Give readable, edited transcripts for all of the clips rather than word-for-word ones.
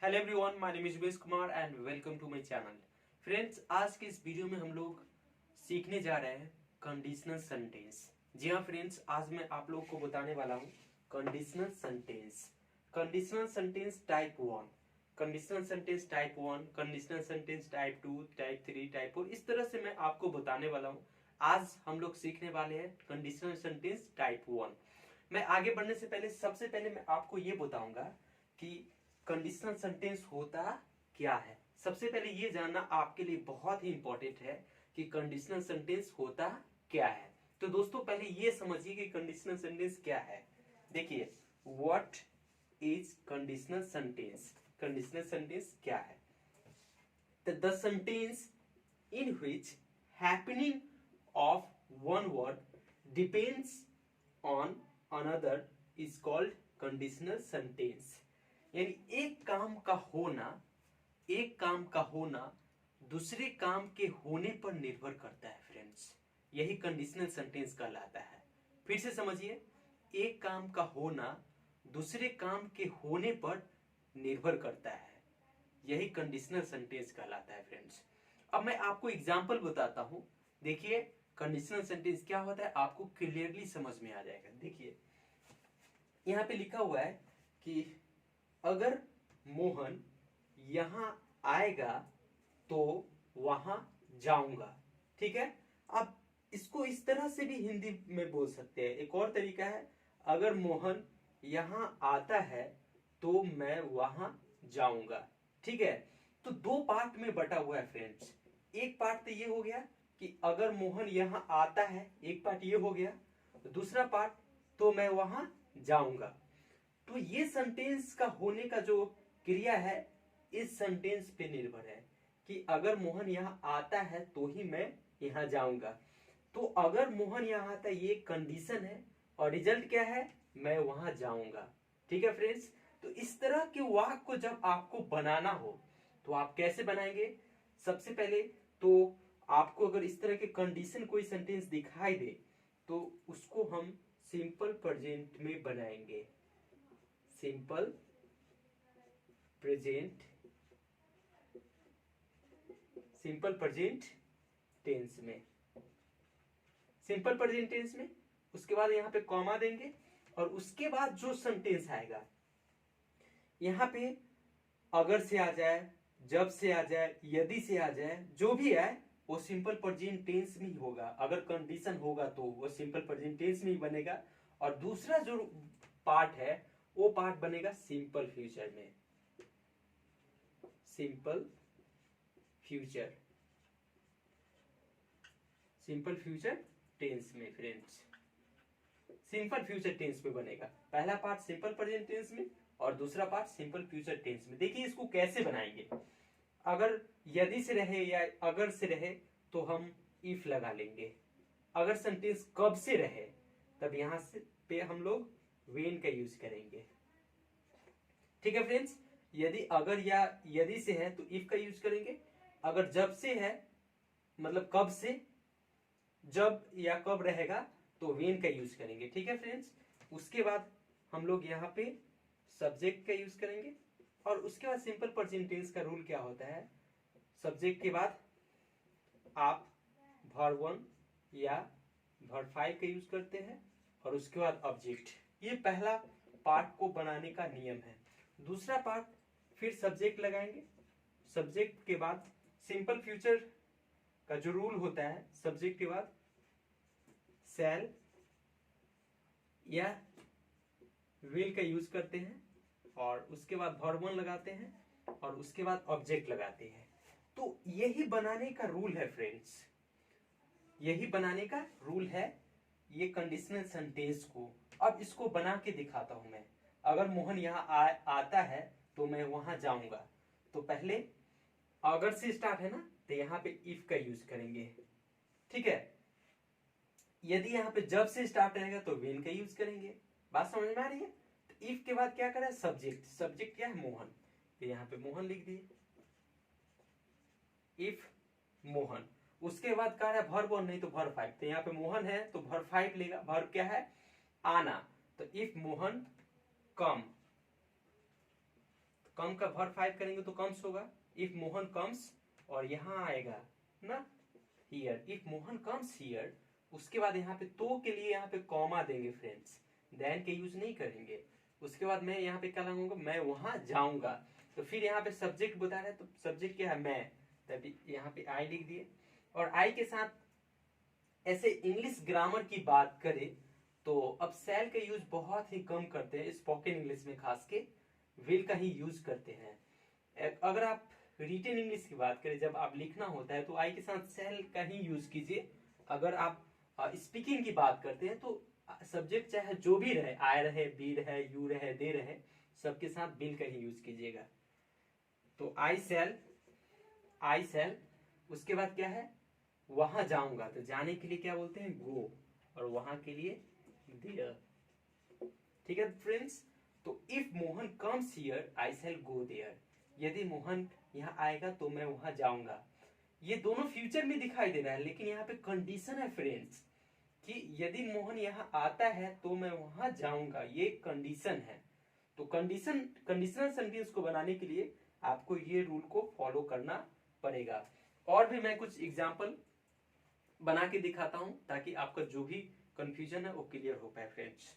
Hello everyone, my name is Vesh Kumar and welcome to my channel. Friends, आज के इस video में हम लोग सीखने जा रहे हैं कंडीशनल सेंटेंस। जी हाँ फ्रेंड्स, आज मैं आप लोग को बताने वाला हूँ conditional sentence. Conditional sentence type 1, conditional sentence type 1, conditional sentence type 2, type 3, type 4, इस तरह से मैं आपको बताने वाला हूँ। आज हम लोग सीखने वाले हैं कंडीशनल सेंटेंस टाइप 1। मैं आगे बढ़ने से पहले सबसे पहले मैं आपको ये बताऊंगा कि कंडीशनल सेंटेंस होता क्या है। सबसे पहले ये जानना आपके लिए बहुत ही इंपॉर्टेंट है कि कंडीशनल सेंटेंस होता क्या है। तो दोस्तों, पहले ये समझिए कि कंडीशनल सेंटेंस क्या है। देखिए, what is conditional sentence. Conditional sentence क्या है? The sentence in which happening of one word depends on another is called conditional sentence. यानी एक काम का होना दूसरे काम के होने पर निर्भर करता है फ्रेंड्स। यही कंडीशनल सेंटेंस कहलाता है। फिर से समझिए, एक काम का होना दूसरे काम के होने पर निर्भर करता है, यही कंडीशनल सेंटेंस कहलाता है फ्रेंड्स। अब मैं आपको एग्जांपल बताता हूं। देखिए, कंडीशनल सेंटेंस क्या होता है आपको क्लियरली समझ में आ जाएगा। देखिए, यहां पे लिखा हुआ है कि अगर मोहन यहां आएगा तो वहां जाऊंगा। ठीक है। अब इसको इस तरह से भी हिंदी में बोल सकते हैं। एक और तरीका है, अगर मोहन यहां आता है तो मैं वहां जाऊंगा। ठीक है। तो दो पार्ट में बटा हुआ है फ्रेंड्स। एक पार्ट तो ये हो गया कि अगर मोहन यहां आता है, एक पार्ट ये हो गया। दूसरा पार्ट तो मैं वहां जाऊंगा। तो ये सेंटेंस का होने का जो क्रिया है इस सेंटेंस पे निर्भर है कि अगर मोहन यहां आता है तो ही मैं यहां जाऊंगा। तो अगर मोहन यहां आता है ये कंडीशन है और रिजल्ट क्या है, मैं वहां जाऊंगा। ठीक है फ्रेंड्स। तो इस तरह के वाक्य को जब आपको बनाना हो तो आप कैसे बनाएंगे? सबसे पहले तो आपको अगर इस तरह के कंडीशन कोई सेंटेंस दिखाई दे तो उसको हम सिंपल प्रेजेंट में बनाएंगे। Simple present, simple present tense में, सिंपल प्रेजेंट टेंस में। उसके बाद यहां पे कॉमा देंगे और उसके बाद जो सेंटेंस आएगा यहां पे अगर से आ जाए, जब से आ जाए, यदि से आ जाए, जो भी आए वो सिंपल प्रेजेंट टेंस में ही होगा। अगर कंडीशन होगा तो वो सिंपल प्रेजेंट टेंस में ही बनेगा और दूसरा जो पार्ट है वो पार्ट बनेगा सिंपल फ्यूचर में। Simple future, simple future tense में फ्रेंड्स, सिंपल फ्यूचर टेंस में बनेगा। पहला पार्ट सिंपल प्रेजेंट टेंस में और दूसरा पार्ट सिंपल फ्यूचर टेंस में। देखिए, इसको कैसे बनाएंगे। अगर यदि से रहे या अगर से रहे तो हम इफ लगा लेंगे। अगर सेंटेंस कब से रहे तब यहां से पे हम लोग वेन का यूज करेंगे। ठीक है फ्रेंड्स। यदि अगर या यदि से है तो इफ का यूज करेंगे। अगर जब से है मतलब कब से, जब या कब रहेगा तो वेन का यूज करेंगे। ठीक है फ्रेंड्स। उसके बाद हम लोग यहाँ पे सब्जेक्ट का यूज करेंगे और उसके बाद सिंपल प्रेजेंट टेंस का रूल क्या होता है, सब्जेक्ट के बाद आप वर्ब 1 या वर्ब 5 का यूज करते हैं और उसके बाद ऑब्जेक्ट। ये पहला पार्ट को बनाने का नियम है। दूसरा पार्ट फिर सब्जेक्ट लगाएंगे। सब्जेक्ट के बाद सिंपल फ्यूचर का जो रूल होता है, सब्जेक्ट के बाद शैल या विल का यूज करते हैं और उसके बाद वर्ब 1 लगाते हैं और उसके बाद ऑब्जेक्ट लगाते हैं। तो यही बनाने का रूल है फ्रेंड्स, यही बनाने का रूल है ये कंडीशनल सेंटेंस को। अब इसको बना के दिखाता हूं मैं। अगर मोहन यहां आता है तो मैं वहां जाऊंगा। तो पहले अगर से स्टार्ट है ना तो यहां पे इफ का यूज करेंगे। ठीक है। यदि यहां पे जब से स्टार्ट रहेगा तो वेन का यूज करेंगे। बात समझ में आ रही है? तो इफ के बाद क्या करें, सब्जेक्ट। सब्जेक्ट क्या है, मोहन। तो यहां पे मोहन लिख दिए, इफ मोहन। उसके बाद कह रहा है वर्ब 1 नहीं तो वर्ब 5। तो यहाँ पे मोहन है तो वर्ब 5 लेगा। वर्ब क्या है, आना। तो इफ मोहन कम, कम का वर्ब 5 करेंगे तो कम्स होगा, इफ मोहन कम्स, और यहाँ आएगा ना here, if Mohan comes here. उसके बाद यहाँ पे तो के लिए यहाँ पे कॉमा देंगे फ्रेंड्स, देन के यूज नहीं करेंगे। उसके बाद मैं यहाँ पे क्या लगाऊंगा, मैं वहां जाऊंगा। तो फिर यहाँ पे सब्जेक्ट बता रहा है, तो सब्जेक्ट क्या है, मैं, तभी यहाँ पे आई लिख दिए। और आई के साथ ऐसे इंग्लिश ग्रामर की बात करें तो अब सेल का यूज बहुत ही कम करते हैं, स्पोकन इंग्लिश में खास के विल का ही यूज करते हैं। अगर आप रिटन इंग्लिश की बात करें, जब आप लिखना होता है तो आई के साथ सेल का ही यूज कीजिए। अगर आप स्पीकिंग की बात करते हैं तो सब्जेक्ट चाहे जो भी रहे, आई रहे, बी रहे, यू रहे, दे रहे, सबके साथ बिल का ही यूज कीजिएगा। तो आई सेल, उसके बाद क्या है, वहां जाऊंगा, तो जाने के लिए क्या बोलते हैं, गो, और वहां के लिए देयर। ठीक है फ्रेंड्स, तो if Mohan comes here I shall go there, यदि मोहन यहाँ आएगा तो मैं वहां जाऊंगा। ये दोनों फ्यूचर में दिखाई दे रहा है, लेकिन यहाँ पे कंडीशन है फ्रेंड्स कि यदि मोहन यहाँ आता है तो मैं वहां जाऊंगा, ये कंडीशन है। तो कंडीशनल सेंटेंस को बनाने के लिए आपको ये रूल को फॉलो करना पड़ेगा। और भी मैं कुछ एग्जाम्पल बना के दिखाता हूं ताकि आपका जो भी कंफ्यूजन है वो क्लियर हो पाए फ्रेंड्स।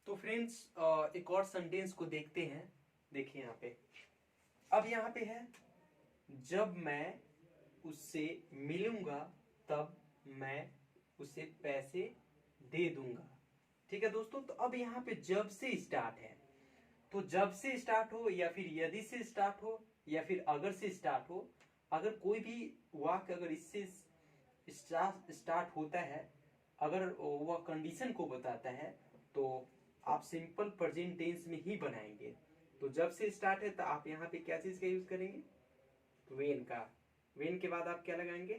तो फ्रेंड्स एक और सेंटेंस को देखते हैं। देखिए यहाँ पे, अब यहाँ पे है, जब मैं उससे मिलूंगा तब मैं उसे पैसे दे दूंगा। ठीक है दोस्तों, तो अब यहाँ पे जब से स्टार्ट है, तो जब से स्टार्ट हो या फिर यदि से स्टार्ट हो या फिर अगर से स्टार्ट हो, अगर कोई भी वाक्य अगर इससे स्टार्ट होता है, अगर वह कंडीशन को बताता है, तो आप सिंपल प्रेजेंट टेंस में ही बनाएंगे। तो जब से स्टार्ट है तो आप यहाँ पे क्या चीज का यूज करेंगे, वेन का। वेन के बाद आप क्या लगाएंगे,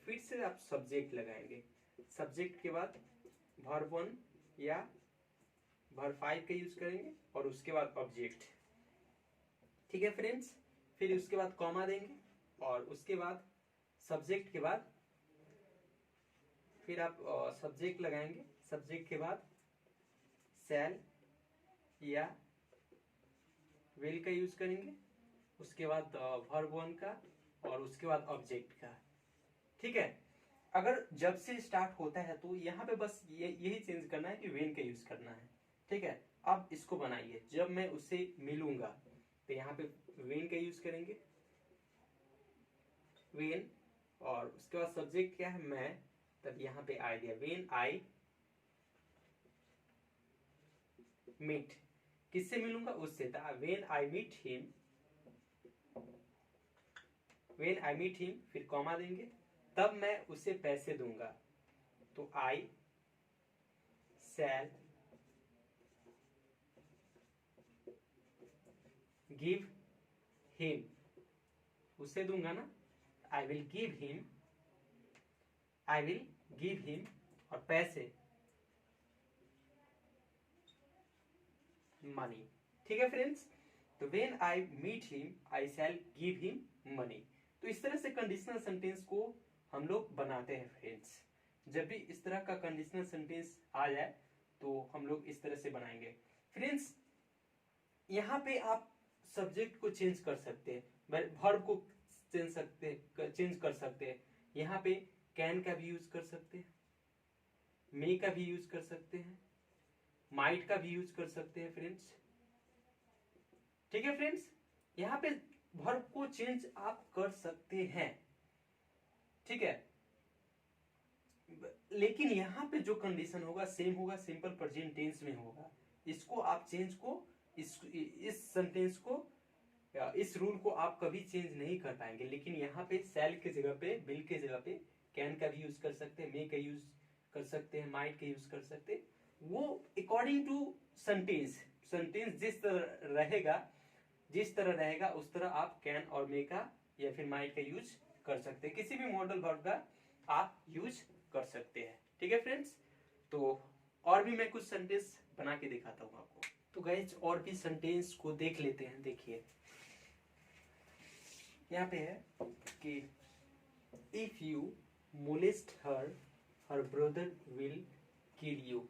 फिर से आप सब्जेक्ट लगाएंगे। सब्जेक्ट के बाद वर्ब 1 या वर्ब 5 का यूज करेंगे, और उसके बाद ऑब्जेक्ट। ठीक है फ्रेंड्स, फिर उसके बाद कॉमा देंगे, और उसके बाद सब्जेक्ट के बाद फिर आप सब्जेक्ट लगाएंगे। सब्जेक्ट के बाद शैल या विल का यूज करेंगे, उसके बाद वर्ब 1 का, और उसके बाद ऑब्जेक्ट का। ठीक है, अगर जब से स्टार्ट होता है तो यहाँ पे बस यही चेंज करना है कि वेन का यूज करना है। ठीक है, अब इसको बनाइए, जब मैं उससे मिलूंगा तो यहाँ पे वेन का यूज करेंगे, वेन, और उसके बाद सब्जेक्ट क्या है, मैं, तब यहाँ पे आई दिया, वेन आई मीट, किससे मिलूंगा, उससे, when I meet him, when I meet him, फिर कॉमा देंगे, तब मैं उसे पैसे दूंगा। तो आई शैल गिव हिम, उसे दूंगा ना, I will give him, I will give him, और पैसे मनी। ठीक है फ्रेंड्स, तो when I meet him I shall give him money. तो इस तरह से कंडीशनल सेंटेंस को हम लोग बनाते हैं फ्रेंड्स। जब भी इस तरह का कंडीशनल सेंटेंस आ जाए तो हम लोग इस तरह से बनाएंगे फ्रेंड्स। यहाँ पे आप सब्जेक्ट को चेंज कर सकते हैं, वर्ब को चेंज कर सकते हैं। यहाँ पे कैन का भी यूज कर सकते हैं, मे का भी यूज कर सकते हैं, माइट का भी यूज कर सकते हैं फ्रेंड्स। ठीक है फ्रेंड्स, यहाँ पे वर्ब को चेंज आप कर सकते हैं। ठीक है, लेकिन यहाँ पे जो कंडीशन होगा सेम होगा, सिंपल प्रेजेंट टेंस में होगा। इसको आप चेंज को इस सेंटेंस को, इस रूल को आप कभी चेंज नहीं कर पाएंगे। लेकिन यहाँ पे शैल के जगह पे, विल के जगह पे कैन का भी यूज कर सकते हैं, मे का यूज कर सकते हैं, माइट का यूज कर सकते हैं। वो अकॉर्डिंग टू सेंटेंस जिस तरह रहेगा उस तरह आप कैन और मे का या फिर माइट का यूज कर सकते हैं। किसी भी मॉडल वर्ब का आप यूज कर सकते हैं। ठीक है फ्रेंड्स, तो और भी मैं कुछ सेंटेंस बना के दिखाता हूँ आपको। तो गाइस और भी सेंटेंस को देख लेते हैं। देखिए यहाँ पे है कि if you molest her brother will kill you,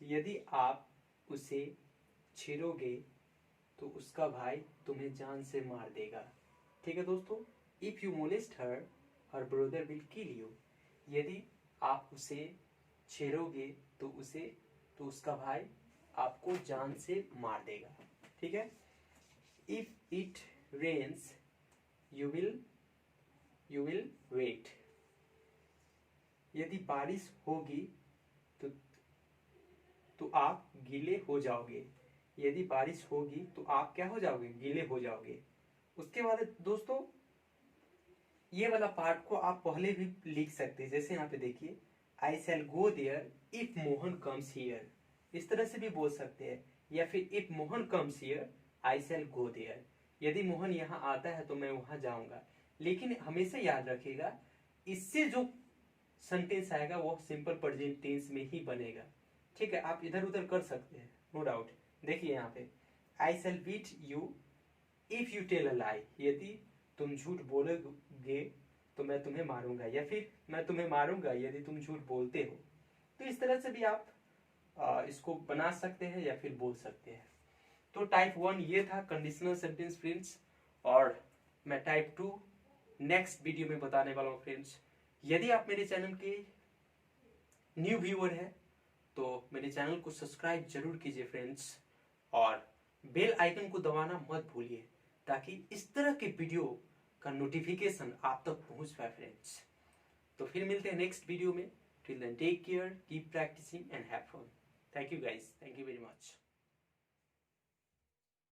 यदि आप उसे छेड़ोगे तो उसका भाई तुम्हें जान से मार देगा। ठीक है दोस्तों, if you molest her her brother will kill you. यदि आप उसे छेड़ोगे तो उसका भाई आपको जान से मार देगा। ठीक है, if it rains you will wait. यदि बारिश होगी तो आप गीले हो जाओगे। यदि बारिश होगी तो आप क्या हो जाओगे, गीले हो जाओगे। उसके बाद दोस्तों ये वाला पार्ट को आप पहले भी लिख सकते हैं, जैसे यहाँ पे देखिए, I shall go there if Mohan comes here. इस तरह से भी बोल सकते हैं, या फिर if Mohan comes here I shall go there. यदि मोहन यहाँ आता है तो मैं वहां जाऊंगा। लेकिन हमेशा याद रखिएगा, इससे जो सेंटेंस आएगा वो सिंपल प्रेजेंट टेंस में ही बनेगा। ठीक है, आप इधर उधर कर सकते हैं, नो डाउट। देखिए यहाँ पे, I shall beat you if you tell a lie. यदि तुम झूठ बोलोगे तो मैं तुम्हें मारूंगा, या फिर मैं तुम्हें मारूंगा यदि तुम झूठ बोलते हो। तो इस तरह से भी आप इसको बना सकते हैं या फिर बोल सकते हैं। तो टाइप 1 ये था कंडीशनल सेंटेंस फ्रेंड्स, और मैं टाइप 2 नेक्स्ट वीडियो में बताने वाला हूँ फ्रेंड्स। यदि आप मेरे चैनल के न्यू व्यूअर हैं तो मेरे चैनल को सब्सक्राइब जरूर कीजिए फ्रेंड्स, और बेल आइकन को दबाना मत भूलिए, ताकि इस तरह के वीडियो का नोटिफिकेशन आप तक पहुंच पाए फ्रेंड्स। तो फिर मिलते हैं नेक्स्ट वीडियो में। Till then take care, keep practising and have fun. Thank you guys, thank you very much.